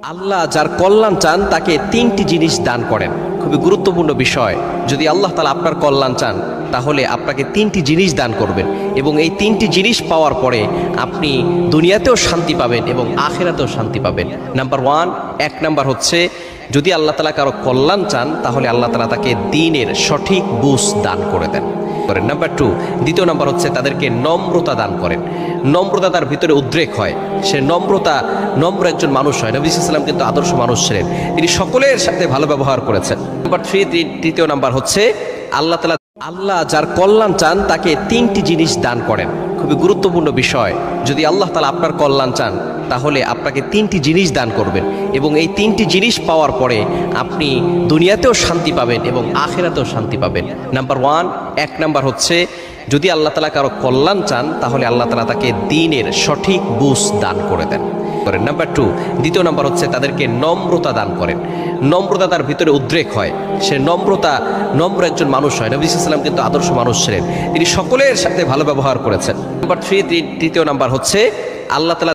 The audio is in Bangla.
আল্লাহ যার কল্যাণ চান তাকে তিনটি জিনিস দান করেন। খুবই গুরুত্বপূর্ণ বিষয়। যদি আল্লাহ তাআলা আপনার কল্যাণ চান তাহলে আপনাকে তিনটি জিনিস দান করবেন এবং এই তিনটি জিনিস পাওয়ার পরে আপনি দুনিয়াতেও শান্তি পাবেন এবং আখিরাতেও শান্তি পাবেন। নাম্বার ওয়ান, এক নাম্বার হচ্ছে যদি আল্লাহ তাআলা কারো কল্যাণ চান তাহলে আল্লাহ তাআলা তাকে দ্বীনের সঠিক বুঝ দান করে দেন। নাম্বার টু, দ্বিতীয় নাম্বার হচ্ছে তাদেরকে নম্রতা দান করেন। নম্রতা তার ভিতরে উদ্রেক হয়, সে নম্র একজন মানুষ হয়। নবী সাল্লাল্লাহু আলাইহি ওয়াসাল্লাম কিন্তু আদর্শ মানুষ ছিলেন, তিনি সকলের সাথে ভালো ব্যবহার করেছেন। নাম্বার থ্রি, তৃতীয় নাম্বার হচ্ছে আল্লাহ যার কল্যাণ চান তাকে তিনটি জিনিস দান করেন। খুবই গুরুত্বপূর্ণ বিষয়। যদি আল্লাহ তাআলা আপনার কল্যাণ চান তাহলে আপনাকে তিনটি জিনিস দান করবেন এবং এই তিনটি জিনিস পাওয়ার পরে আপনি দুনিয়াতেও শান্তি পাবেন এবং আখিরাতেও শান্তি পাবেন। নাম্বার ওয়ান, এক নাম্বার হচ্ছে যদি আল্লাহ তাআলা কারো কল্যাণ চান তাহলে আল্লাহ তাআলা তাকে দ্বীনের সঠিক বুঝ দান করে দেন। নাম্বার টু, দ্বিতীয় নাম্বার হচ্ছে তাদেরকে নম্রতা দান করেন। নম্রতা তার ভিতরে উদ্রেক হয়, সে নম্র একজন মানুষ হয়। নবী সাল্লাল্লাহু আলাইহি ওয়াসাল্লাম কিন্তু আদর্শ মানুষ ছিলেন, তিনি সকলের সাথে ভালো ব্যবহার করেছেন। নাম্বার থ্রি, তৃতীয় নাম্বার হচ্ছে আল্লাহ তাআলা